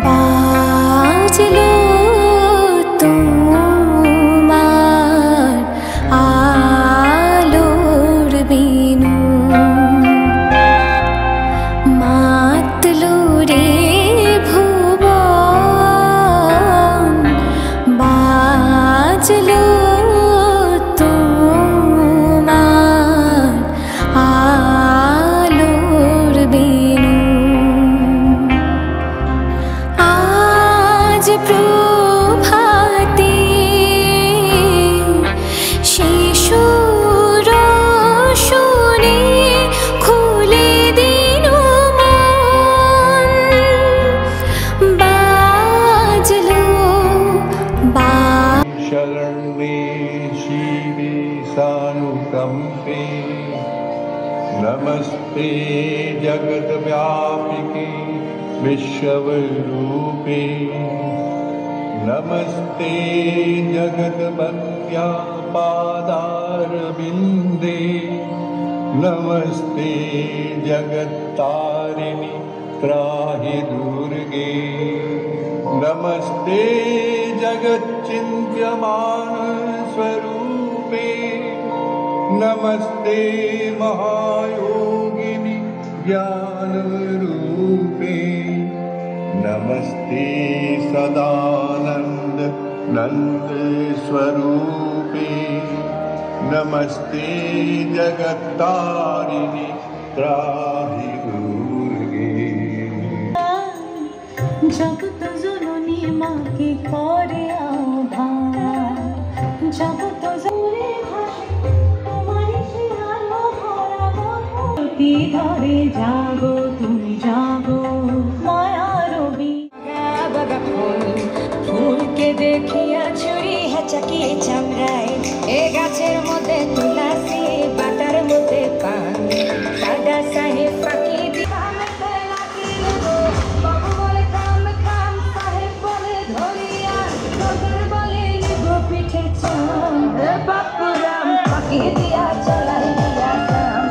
বাজলো তোমার আলোর বিনু, মাতলো রে ভুবন, বাজলো তোমার আলোর বিনু। আজ প্রভাতে শিশুর শুনে খুলে দিল মন, বাজলো शरण्ये शिवे सानुकंपे, नमस्ते जगद्व्यापिके विश्वरूपे, नमस्ते जगद्वन्द्या पादारविन्दे, नमस्ते जगत्तारिणि त्राहि दुर्गे, नमस्ते जगच्चिन्त्यमान स्वरूपे, नमस्ते महायोगिनि ज्ञान रूपे, नमस्ते सदानंद नंद स्वरूपे, नमस्ते जगत्तारिणि त्राहि दुर्गे। जगत जननी माँ के करे आभार, जगत जरे भाषे तुम्हारी से आलो भरा गति धरे जागो তুমি जागो मायार বাগা ফুল, ফুলকে দেখিয়া ছুরি হাঁচাকিয়ে চামড়ায়, এ গাছের মধ্যে তুলসী বাটার মধ্যে পান, দাদা সাহেব পাখি बापूराम पाखी दिया चलाई दिया शाम,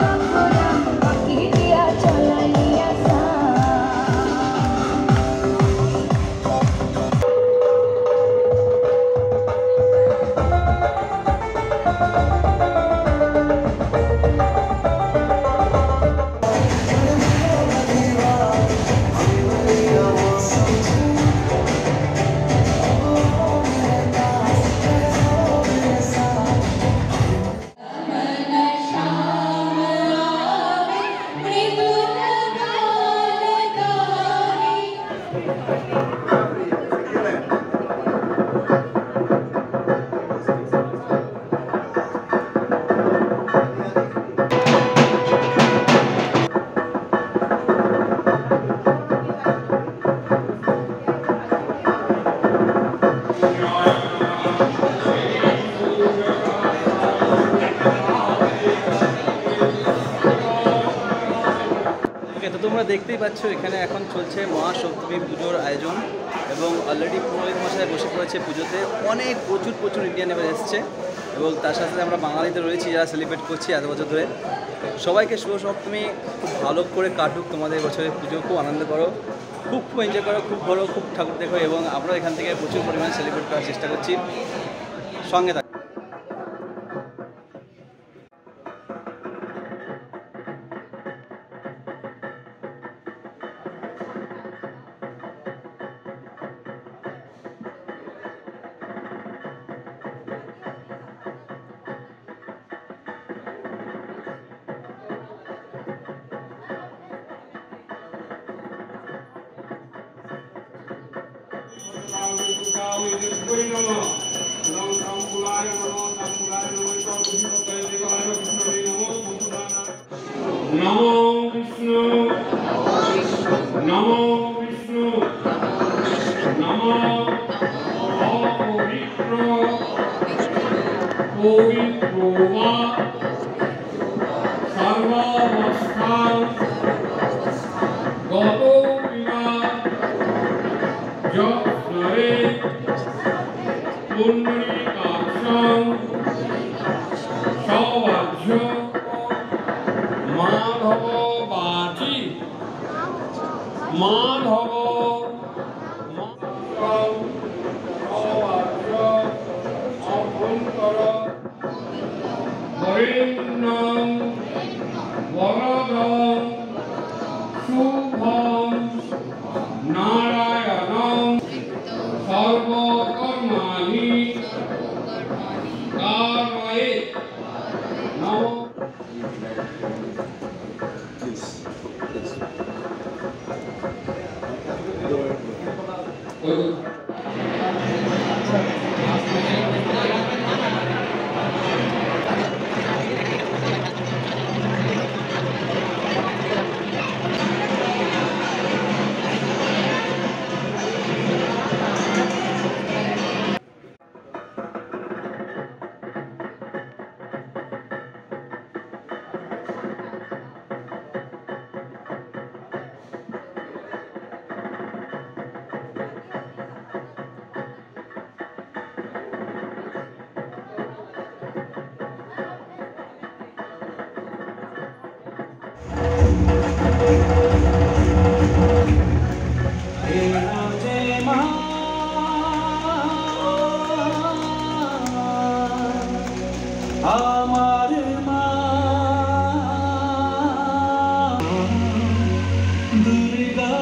बापूराम पाखी दिया चलाई दिया তোমরা দেখতেই পাচ্ছ এখানে এখন চলছে মহাসপ্তমী পুজোর আয়োজন এবং অলরেডি পুরোহিত মশাই বসে পড়েছে পুজোতে। অনেক প্রচুর ইন্ডিয়ান এবার এসছে এবং তার সাথে আমরা বাঙালিতে রয়েছি যারা সেলিব্রেট করছি এত বছর ধরে। সবাইকে শুভ সপ্তমী, খুব ভালো করে কাটুক তোমাদের বছরের পুজো, খুব আনন্দ করো, খুব এনজয় করো, খুব ভালো, খুব ঠাকুর দেখো এবং আমরা এখান থেকে প্রচুর পরিমাণে সেলিব্রেট করার চেষ্টা করছি। সঙ্গে থাকো। नमो विष्णु नमो विष्णु नमो अपवित्र पवित्र वा सर्वावस्थान गतो विवा जरे पुण्डरीकाक्षं सौभाग्य माधव बाजी मा মাধব অভ্যন্তর বরেণ্যং বরদং শুভং নারায়ণং সর্বকর্মাণি কারয়ে নমঃ। আমার মা দুর্গা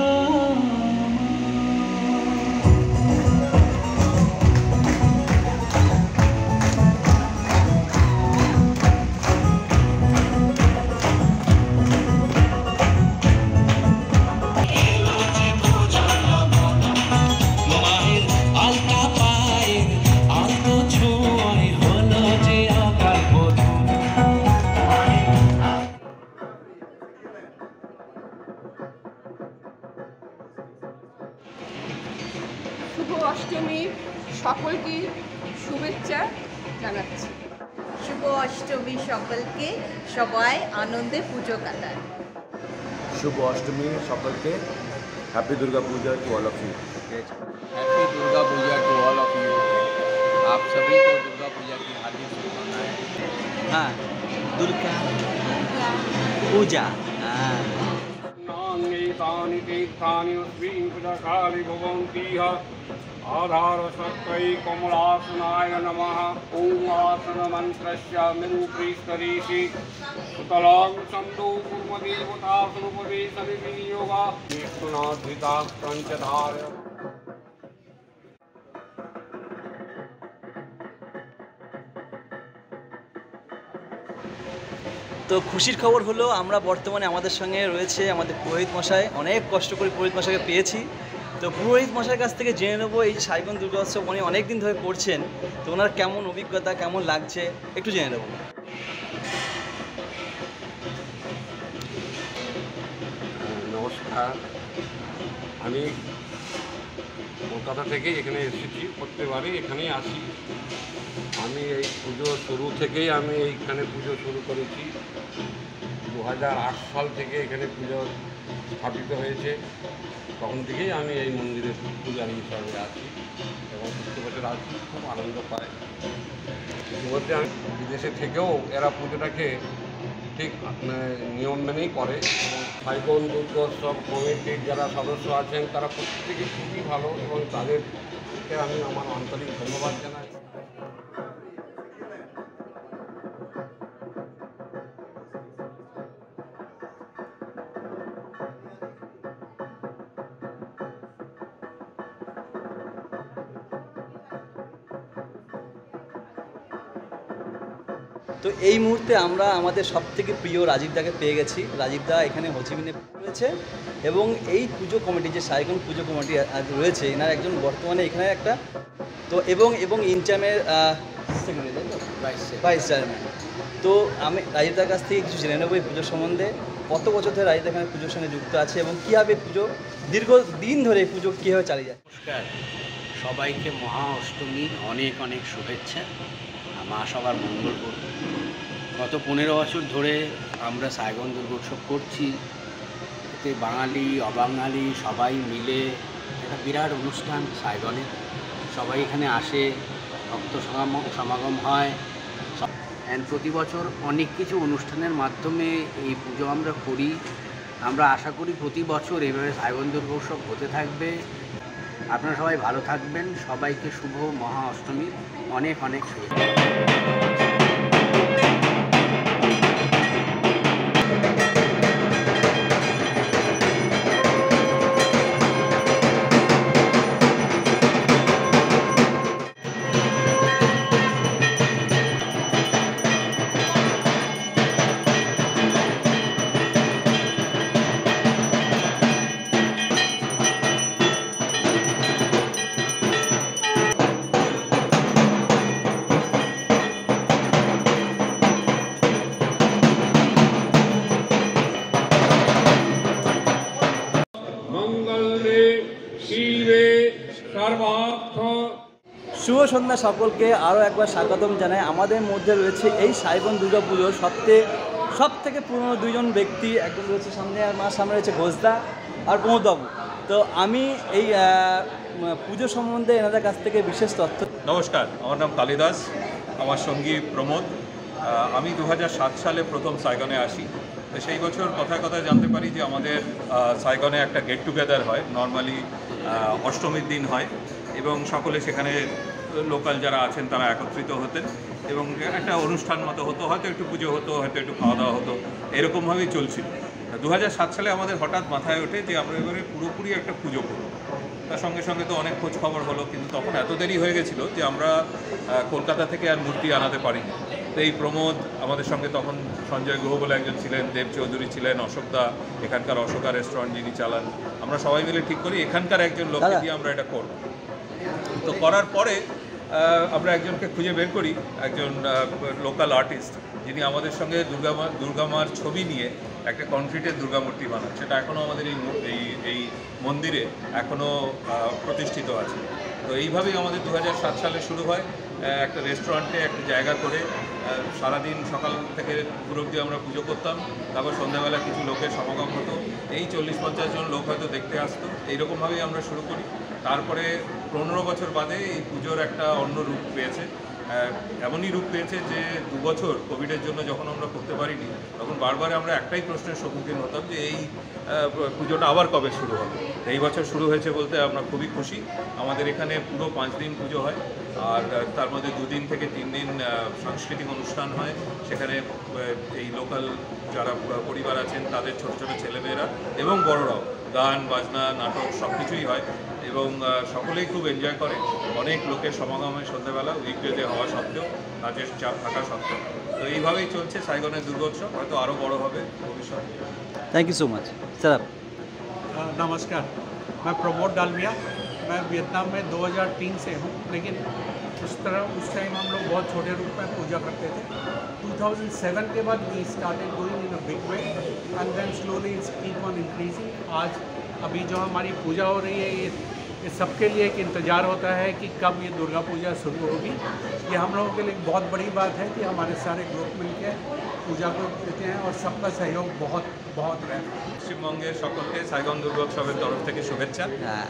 শুভ অষ্টমীর সকলকে শুভেচ্ছা জানাচ্ছি। শুভ অষ্টমী সকলকে, সবাই আনন্দে পুজো কাটায়। शुभ अष्टमी सकल के happy Durga Puja to all of you. Happy Durga Puja to all of you. आप सभी को दुर्गा पूजा की हार्दिक शुभकामनाएं। हाँ, दुर्गा पूजा। हाँ, नान्येतानि तीर्थानि अस्मिन् पुजकाले भवन्तिः। आधार सत्त्वै कमलासनाय नमः। ॐ आसनमन्त्रस्य मेरुपृष्ठदेशे सुतलां छन्दो पूर्वदेवतासनुपवेशविनियोगा विष्णुनाथधितास्तञ्चधार। তো খুশির খবর হলো আমরা বর্তমানে আমাদের সঙ্গে রয়েছে আমাদের পুরোহিত মশাই। অনেক কষ্ট করে পুরোহিত মশাইকে পেয়েছি। তো পুরোহিত মশাইয়ের কাছ থেকে জেনে নেবো এই যে সাইগন দুর্গা উৎসব উনি অনেক দিন ধরে করছেন, তো ওনার কেমন অভিজ্ঞতা, কেমন লাগছে একটু জেনে নেবো। নমস্কার, আমি কলকাতা থেকে এখানে এসেছি, প্রত্যেকবারই এখানেই আসি। আমি এই পুজো শুরু থেকেই আমি এইখানে পুজো শুরু করেছি। 2008 সাল থেকে এখানে পুজো স্থাপিত হয়েছে, তখন থেকেই আমি এই মন্দিরে পূজারী হিসাবে আছি এবং প্রত্যেক বছর আসি, খুব আনন্দ পাই। ইতিমধ্যে আমি বিদেশে থেকেও এরা পুজোটাকে ঠিক নিয়ম মেনেই করে এবং সাইগন দুর্গোৎসব কমিটির যারা সদস্য আছেন তারা প্রত্যেকে খুবই ভালো এবং তাদেরকে আমি আমার আন্তরিক ধন্যবাদ জানাই। তো এই মুহূর্তে আমরা আমাদের সবথেকে প্রিয় রাজীবদাকে পেয়ে গেছি। রাজীবদা এখানে হোচিমিনে রয়েছে এবং এই পুজো কমিটি যে সাইগন পুজো কমিটি রয়েছে এনার একজন বর্তমানে এখানে একটা তো এবং ইনচামের ভাইস চেয়ারম্যান। তো আমি রাজীবদার কাছ থেকে কিছু জেনে নেবো এই পুজোর সম্বন্ধে। কত বছর ধরে রাজীবদা এখানে পুজোর সঙ্গে যুক্ত আছে এবং কীভাবে পুজো দীর্ঘদিন ধরে এই পুজো কীভাবে চালিয়ে যায়। নমস্কার, সবাইকে মহা অষ্টমীর অনেক অনেক শুভেচ্ছা। মা সবার মঙ্গল করুন। গত 15 বছর ধরে আমরা সাইগন দুর্গোৎসব করছি। এতে বাঙালি অবাঙালি সবাই মিলে একটা বিরাট অনুষ্ঠান সাইগনে। সবাই এখানে আসে, ভক্ত সমাগম হয়। প্রতি বছর অনেক কিছু অনুষ্ঠানের মাধ্যমে এই পুজো আমরা করি আমরা আশা করি প্রতি বছর এইভাবে সাইগন দুর্গোৎসব হতে থাকবে। আপনারা সবাই ভালো থাকবেন। সবাইকে শুভ মহা অষ্টমীর অনেক অনেক শুভেচ্ছা। শুভ সন্ধ্যা সকলকে আরও একবার স্বাগতম জানাই। আমাদের মধ্যে রয়েছে এই সাইগন দুর্গাপুজোর সব থেকে পুরনো দুইজন ব্যক্তি। একজন রয়েছে সামনে, আর মার সামনে রয়েছে ঘোষদা আর প্রমোদবাবু। তো আমি এই পুজো সম্বন্ধে এনাদের কাছ থেকে বিশেষ তথ্য। নমস্কার, আমার নাম কালিদাস, আমার সঙ্গী প্রমোদ। আমি 2007 সালে প্রথম সাইগনে আসি। তো সেই বছর কথায় কথায় জানতে পারি যে আমাদের সাইগনে একটা গেট টুগেদার হয়, নর্মালি অষ্টমীর দিন হয়, এবং সকলে সেখানে লোকাল যারা আছেন তারা একত্রিত হতেন এবং একটা অনুষ্ঠান মতো হতো, হয়তো একটু পুজো হতো, হয়তো একটু খাওয়া দাওয়া হতো, এরকমভাবেই চলছিল। 2007 সালে আমাদের হঠাৎ মাথায় ওঠে যে আমরা এবারে পুরোপুরি একটা পুজো করব। তার সঙ্গে সঙ্গে তো অনেক খোঁজ খবর হলো, কিন্তু তখন এত দেরি হয়ে গেছিলো যে আমরা কলকাতা থেকে আর মূর্তি আনাতে পারিনি। তো এই প্রমোদ, আমাদের সঙ্গে তখন সঞ্জয় গুহ বলে একজন ছিলেন, দেব চৌধুরী ছিলেন, অশোকদা, এখানকার অশোকা রেস্টুরেন্ট যিনি চালান, আমরা সবাই মিলে ঠিক করি এখানকার একজন লোককে দিয়ে আমরা এটা করব। তো করার পরে আমরা একজনকে খুঁজে বের করি, একজন লোকাল আর্টিস্ট, যিনি আমাদের সঙ্গে দুর্গামার ছবি নিয়ে একটা কনক্রিটের দুর্গামূর্তি বানান। সেটা এখনও আমাদের এই মন্দিরে এখনও প্রতিষ্ঠিত আছে। তো এইভাবেই আমাদের 2007 সালে শুরু হয়। একটা রেস্টুরেন্টে একটা জায়গা করে সারাদিন সকাল থেকে পুরো অবধি আমরা পুজো করতাম। তারপর সন্ধ্যাবেলা কিছু লোকের সমাগম হতো, এই 40-50 জন লোক হয়তো দেখতে আসতো। এইরকমভাবেই আমরা শুরু করি। তারপরে 15 বছর বাদে এই পুজোর একটা অন্য রূপ পেয়েছে। এমনই রূপ পেয়েছে যে 2 বছর কোভিডের জন্য যখন আমরা করতে পারিনি, তখন বারবার আমরা একটাই প্রশ্নের সম্মুখীন হতাম যে এই পুজোটা আবার কবে শুরু হবে। এই বছর শুরু হয়েছে বলতে আমরা খুবই খুশি। আমাদের এখানে পুরো 5 দিন পুজো হয়, আর তার মধ্যে 2 দিন থেকে 3 দিন সাংস্কৃতিক অনুষ্ঠান হয়। সেখানে এই লোকাল যারা পরিবার আছেন তাদের ছোট ছোট ছেলেমেয়েরা এবং বড়রাও গান বাজনা নাটক সব কিছুই হয়, এবং সকলেই খুব এনজয় করে। অনেক লোকের সমাগম হয় সন্ধ্যাবেলা, উইকডেতে হওয়া সত্ত্বেও, কাজের চাপ থাকা সত্ত্বেও। তো এইভাবেই চলছে সাইগনের দুর্গোৎসব, হয়তো আরও বড় হবে ভবিষ্যতে। Thank you so much sir. नमस्कार, मैं प्रमोद डालमिया। मैं वियतनाम में 2003 से हूँ, लेकिन उस टाइम हम लोग बहुत छोटे रूप में पूजा करते थे। 2007 के बाद we started doing in a big way and then slowly it's keep on increasing. आज अभी जो हमारी पूजा हो रही है, ये सबके लिए एक इंतज़ार होता है कि कब ये दुर्गा पूजा शुरू होगी। ये हम लोगों के लिए बहुत बड़ी बात है कि हमारे सारे ग्रुप मिलकर पूजा को देते हैं और सबका सहयोग बहुत बहुत रहे। পশ্চিমবঙ্গের সকলকে সাইগন দুর্গোৎসবের তরফ থেকে শুভেচ্ছা,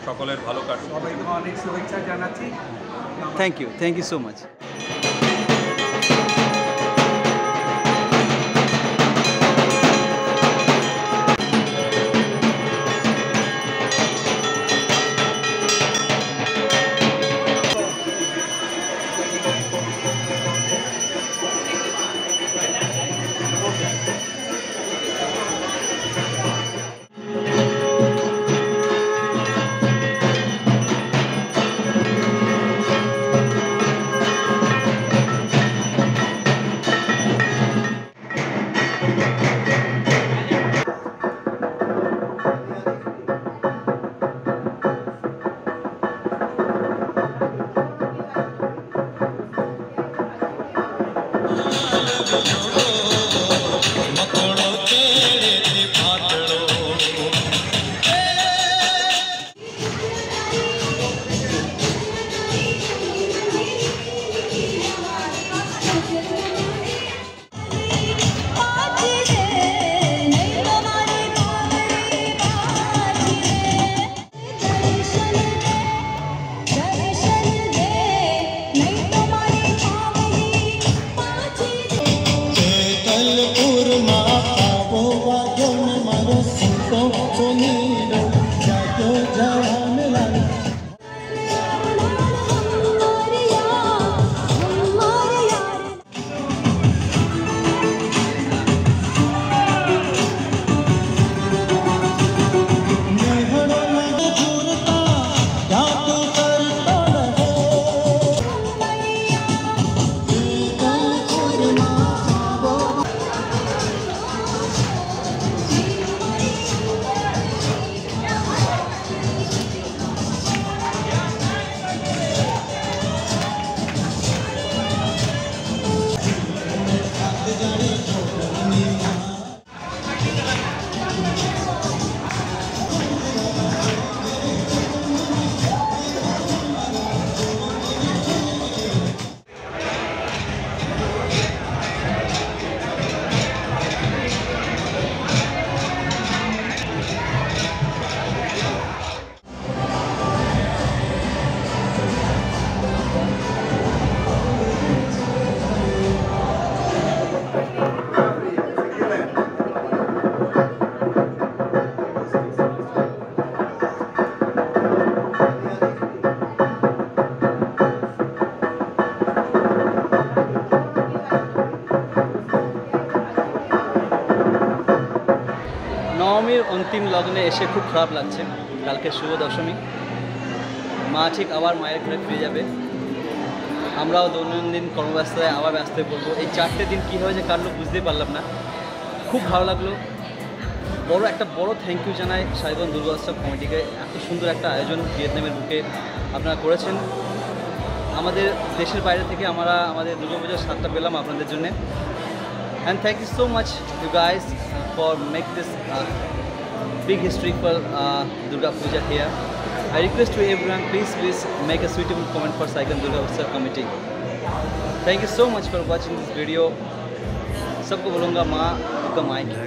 সকলের ভালো কাটুক। সবাইকে অনেক শুভেচ্ছা জানাচ্ছি। Thank you so much. অন্তিম লগ্নে এসে খুব খারাপ লাগছে। কালকে শুভ দশমী, মা ঠিক আবার মায়ের ঘরে ফিরে যাবে, আমরাও দৈনন্দিন কর্মব্যস্ততায় আবার ব্যস্ত হয়ে পড়বো। এই 4টে দিন কীভাবে যে কাটলো বুঝতেই পারলাম না। খুব ভালো লাগলো। একটা বড় থ্যাংক ইউ জানাই সাইগন দুর্গোৎসব কমিটিকে। এত সুন্দর একটা আয়োজন ভিয়েতনামের বুকে আপনারা করেছেন। আমাদের দেশের বাইরে থেকে আমরা আমাদের দুর্গাপূজার স্বাদটা পেলাম আপনাদের জন্য। And thank you so much you guys for make this big history for Durga Puja here. I request to everyone, please make a suitable comment for Saigon Durga Utsav committee. Thank you so much for watching this video. सबको बोलूँगा माँ दुर्गा माई की।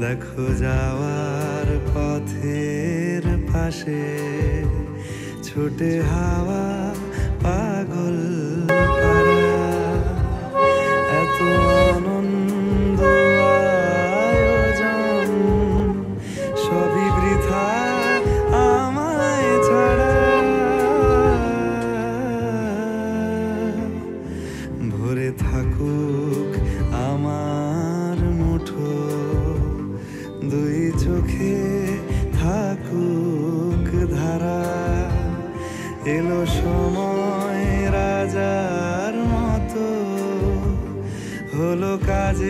দেখো যাওয়ার পথের পাশে ছোটে হাওয়া পাগল পারা, এত আনন্দ আয়োজন সবই বৃথা আমায় ছাড়া। ভরে থাকুক আমার মুঠো, দুই চোখে থাকুক ধারা, এলো সময় রাজার মতো হলো কাজে।